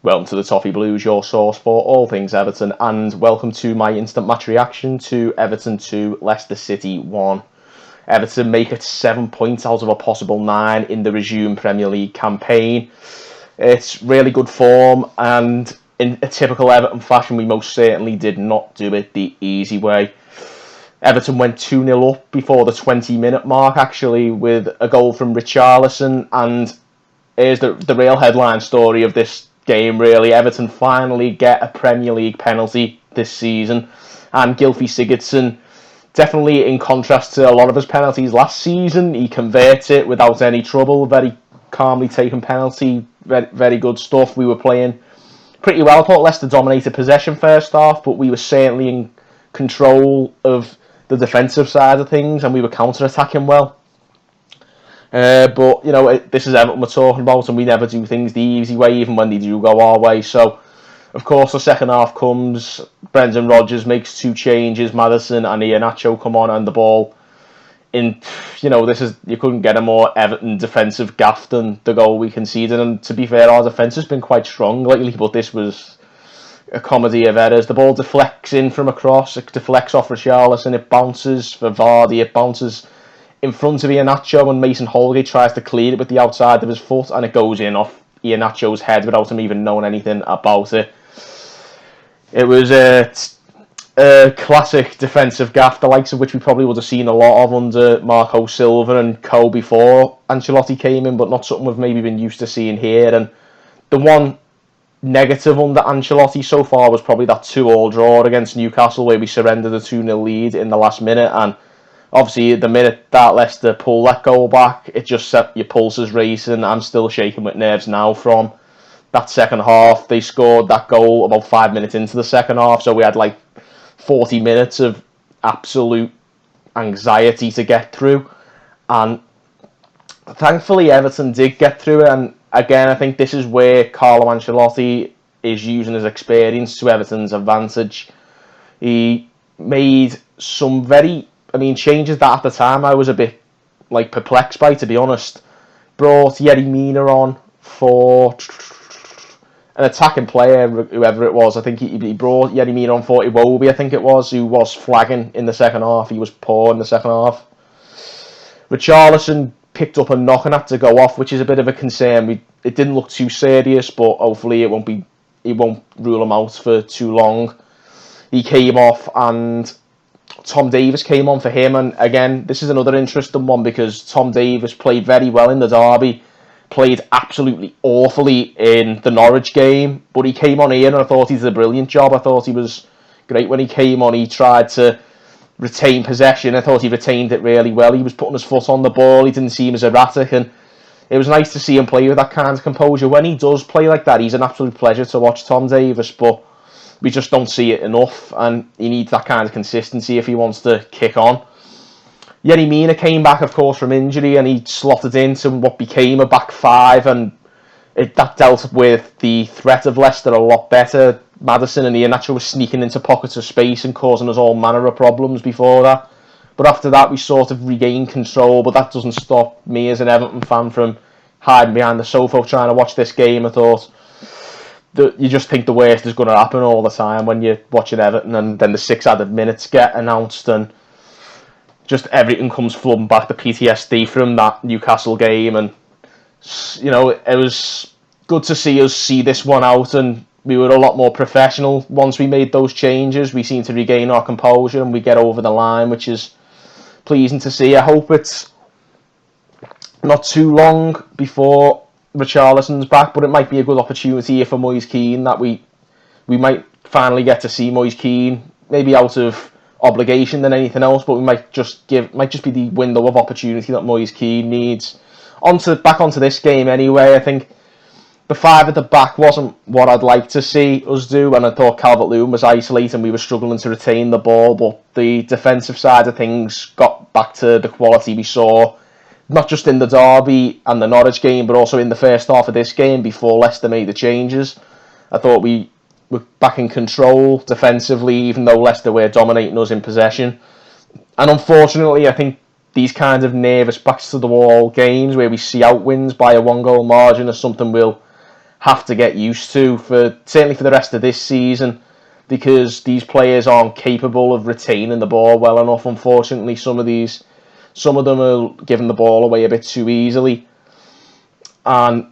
Welcome to the Toffee Blues, your source for all things Everton, and welcome to my instant match reaction to Everton 2, Leicester City 1. Everton make it 7 points out of a possible 9 in the resumed Premier League campaign. It's really good form, and in a typical Everton fashion, we most certainly did not do it the easy way. Everton went 2-0 up before the 20-minute mark, actually, with a goal from Richarlison, and here's the real headline story of this game, really. Everton finally get a Premier League penalty this season, and Gylfi Sigurdsson, definitely in contrast to a lot of his penalties last season, he converts it without any trouble. Very calmly taken penalty, very, very good stuff. We were playing pretty well. I thought Leicester dominated possession first half, but we were certainly in control of the defensive side of things, and we were counter-attacking well. But, you know, this is Everton we're talking about, and we never do things the easy way, even when they do go our way. So, of course, the second half comes. Brendan Rodgers makes 2 changes. Maddison and Iheanacho come on, and the ball in, you know, you couldn't get a more Everton defensive gaff than the goal we conceded. And to be fair, our defence has been quite strong lately, but this was a comedy of errors. The ball deflects in from across, it deflects off Richarlison, it bounces for Vardy, it bounces in front of Iheanacho, and Mason Holgate tries to clear it with the outside of his foot, and it goes in off Iheanacho's head without him even knowing anything about it. It was a classic defensive gaff, the likes of which we probably would have seen a lot of under Marco Silva and co before Ancelotti came in, but not something we've maybe been used to seeing here. And the one negative under Ancelotti so far was probably that 2-2 draw against Newcastle, where we surrendered a 2-0 lead in the last minute, and obviously the minute that Leicester pull that goal back, it just set your pulses racing. I'm still shaking with nerves now from that second half. They scored that goal about 5 minutes into the second half, so we had like 40 minutes of absolute anxiety to get through, and thankfully Everton did get through it. And again, I think this is where Carlo Ancelotti is using his experience to Everton's advantage. He made some changes that at the time I was a bit perplexed by, to be honest. Brought Yerry Mina on for an attacking player, whoever it was. I think he brought Yerry Mina on for Iwobi, I think it was, who was flagging in the second half. He was poor in the second half. Richarlison picked up a knock and had to go off, which is a bit of a concern. It didn't look too serious, but hopefully it won't rule him out for too long. He came off, and Tom Davies came on for him, and again, this is another interesting one because Tom Davies played very well in the derby, played absolutely awfully in the Norwich game, but he came on here and I thought he did a brilliant job. I thought he was great when he came on. He tried to retain possession. I thought he retained it really well. He was putting his foot on the ball. He didn't seem as erratic, and it was nice to see him play with that kind of composure. When he does play like that, he's an absolute pleasure to watch, Tom Davies, but we just don't see it enough, and he needs that kind of consistency if he wants to kick on. Yerry Mina came back, of course, from injury, and he slotted into what became a back 5, and that dealt with the threat of Leicester a lot better. Maddison and Iheanacho were sneaking into pockets of space and causing us all manner of problems before that. But after that, we sort of regained control, but that doesn't stop me as an Everton fan from hiding behind the sofa trying to watch this game. I thought you just think the worst is going to happen all the time when you're watching Everton, and then the 6 added minutes get announced, and just everything comes flooding back, the PTSD from that Newcastle game. And, you know, it was good to see us see this one out, and we were a lot more professional once we made those changes. We seemed to regain our composure and we get over the line, which is pleasing to see. I hope it's not too long before Richarlison's back, but it might be a good opportunity here for Moise Kean, that we might finally get to see Moise Kean, maybe out of obligation than anything else, but we might just be the window of opportunity that Moise Kean needs. Back onto this game anyway. I think the 5 at the back wasn't what I'd like to see us do, and I thought Calvert-Lewin was isolating. We were struggling to retain the ball, but the defensive side of things got back to the quality we saw, not just in the derby and the Norwich game, but also in the first half of this game before Leicester made the changes. I thought we were back in control defensively, even though Leicester were dominating us in possession. And unfortunately, I think these kinds of nervous backs to the wall games where we see out wins by a 1-goal margin is something we'll have to get used to, certainly for the rest of this season, because these players aren't capable of retaining the ball well enough. Unfortunately, some of them are giving the ball away a bit too easily, and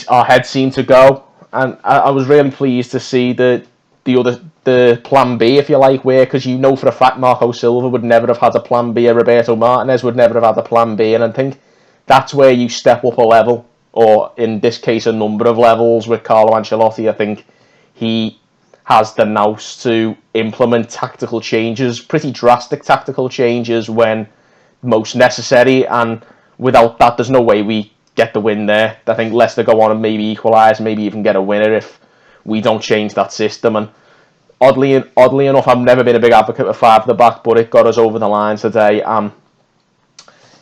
our heads seemed to go. And I was really pleased to see the plan B, if you like, because you know for a fact Marco Silva would never have had a plan B, or Roberto Martinez would never have had a plan B, and I think that's where you step up a level, or in this case a number of levels with Carlo Ancelotti. I think he has the nous to implement tactical changes, pretty drastic tactical changes when most necessary, and without that there's no way we get the win there. I think Leicester go on and maybe equalise, maybe even get a winner if we don't change that system. And oddly enough, I've never been a big advocate of 5 at the back, but it got us over the line today.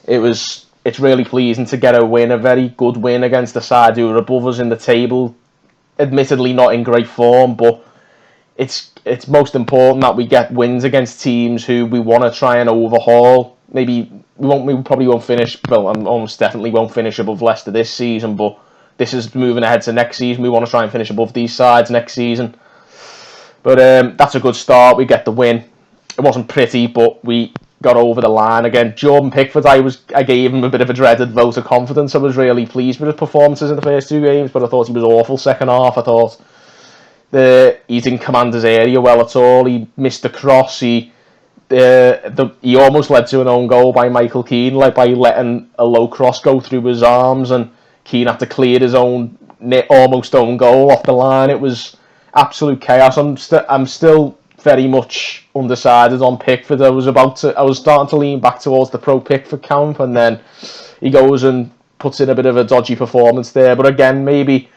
It's really pleasing to get a win, a very good win against the side who are above us in the table. Admittedly not in great form, but it's most important that we get wins against teams who we want to try and overhaul. Maybe we probably won't finish. Well, I almost definitely won't finish above Leicester this season, but this is moving ahead to next season. We want to try and finish above these sides next season. But that's a good start. We get the win. It wasn't pretty, but we got over the line again. Jordan Pickford, I gave him a bit of a dreaded vote of confidence. I was really pleased with his performances in the first 2 games, but I thought he was awful second half. I thought he didn't command his area well at all. He missed the cross. He almost led to an own goal by Michael Keane, like by letting a low cross go through his arms, and Keane had to clear his own almost own goal off the line. It was absolute chaos. I'm still very much undecided on Pickford. I was starting to lean back towards the pro Pickford camp, and then he goes and puts in a bit of a dodgy performance there. But again, maybe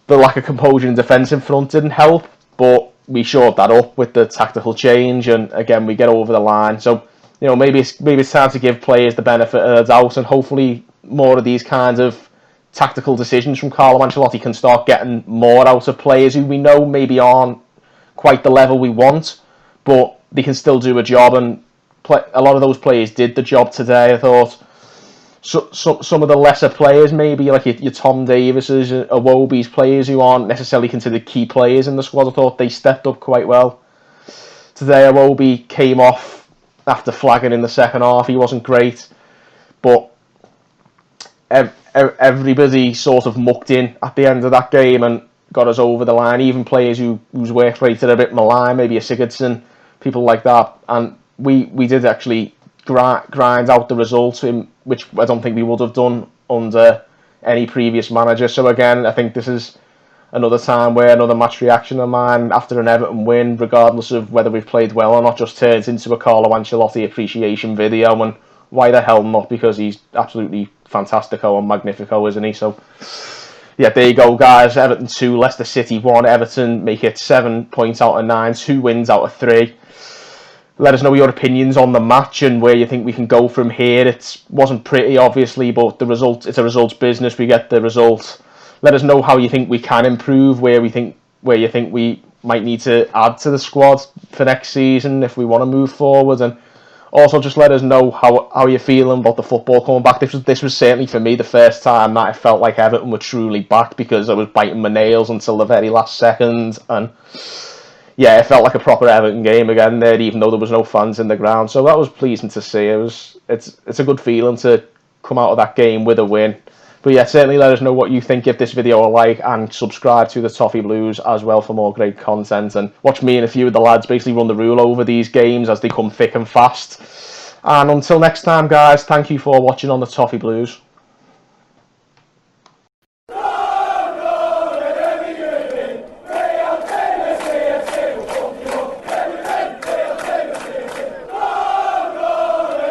the lack of composure in defence in front didn't help, but we shored that up with the tactical change, and again we get over the line. So maybe it's time to give players the benefit of the doubt, and hopefully more of these kinds of tactical decisions from Carlo Ancelotti can start getting more out of players who we know maybe aren't quite the level we want, but they can still do a job, and a lot of those players did the job today. I thought some of the lesser players, maybe like your Tom Davises, Iwobi's, players who aren't necessarily considered key players in the squad, I thought they stepped up quite well today. Iwobi came off after flagging in the second half. He wasn't great, but everybody sort of mucked in at the end of that game and got us over the line. Even players whose work rate are a bit maligned, maybe a Sigurdsson, people like that, and we did actually grind out the result, which I don't think we would have done under any previous manager. So again, I think this is another time where another match reaction of mine after an Everton win, regardless of whether we've played well or not, just turns into a Carlo Ancelotti appreciation video. And why the hell not? Because he's absolutely fantastico and magnifico, isn't he? So yeah, there you go, guys. Everton 2, Leicester City 1. Everton make it 7 points out of 9, 2 wins out of 3. Let us know your opinions on the match and where you think we can go from here. It wasn't pretty, obviously, but it's a results business. We get the result. Let us know how you think we can improve, where you think we might need to add to the squad for next season if we want to move forward. And also just let us know how you're feeling about the football coming back. This was certainly for me the first time that I felt like Everton were truly back, because I was biting my nails until the very last second, and yeah, it felt like a proper Everton game again there, even though there was no fans in the ground. So that was pleasing to see. It's a good feeling to come out of that game with a win. But yeah, certainly let us know what you think. Give this video a like and subscribe to the Toffee Blues as well for more great content. And watch me and a few of the lads basically run the rule over these games as they come thick and fast. And until next time, guys, thank you for watching on the Toffee Blues.